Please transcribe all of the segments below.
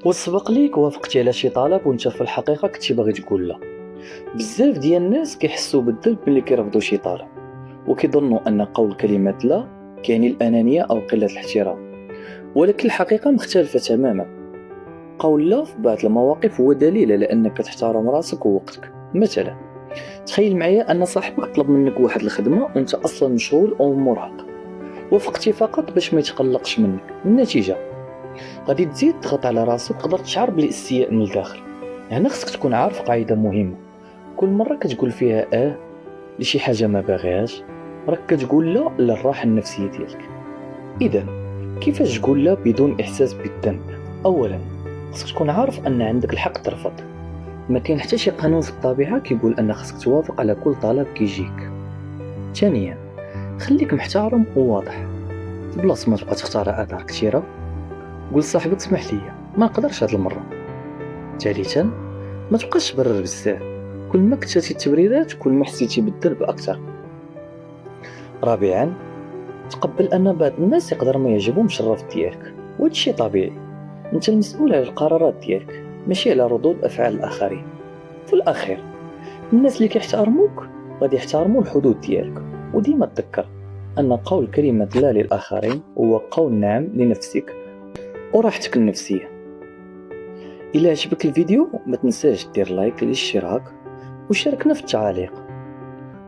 وسبق ليك وافقتي على شي طلب وانت في الحقيقة كنتي باغي تقول لا؟ بزاف ديال الناس كيحسوا بالذنب ملي كيرفضوا شي طلب، وكيظنوا ان قول كلمة لا كيعني الانانية او قلة الاحترام، ولكن الحقيقة مختلفة تماما. قول لا في بعض المواقف هو دليل على انك كتحترم راسك ووقتك. مثلا تخيل معايا ان صاحبك طلب منك واحد الخدمة وانت اصلا مشغول او مرهق، وافقتي فقط باش ما يتقلقش منك. النتيجة غادي تزيد تضغط على راسك، تقدر تشعر بالاستياء من الداخل. هنا خصك تكون عارف قاعدة مهمة: كل مرة كتقول فيها لشي حاجة ما باغيهاش، راك كتقول لا للراحة النفسية ديالك. إذا كيفاش تقول لا بدون إحساس بالذنب؟ أولا خصك تكون عارف أن عندك الحق ترفض. ما كاين حتى شي قانون في الطبيعة كيقول أن خصك توافق على كل طلب كيجيك. ثانيا خليك محترم وواضح، بلاص ما تبقى تختار أعذار كثيرة، قول صاحبك اسمح لي ما نقدرش هاد المرة. ثالثا ما تبقاش تبرر بزاف، كل ما كثرتي التبريرات كل ما حسيتي بالذنب اكثر. رابعا تقبل ان بعض الناس يقدر ما يعجبهمش الرفض ديالك، وهذا الشيء طبيعي. انت المسؤول على القرارات ديالك ماشي على ردود افعال الاخرين. في الاخير الناس اللي كيحترموك غادي يحترموا الحدود ديالك، وديما تذكر ان قول كلمة لا للاخرين هو قول نعم لنفسك وراحتك النفسية. إلا عجبك الفيديو ما تنساش دير لايك للاشتراك وشاركنا في التعاليق.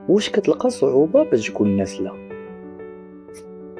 واش كتلقى صعوبة باش تقول الناس لا؟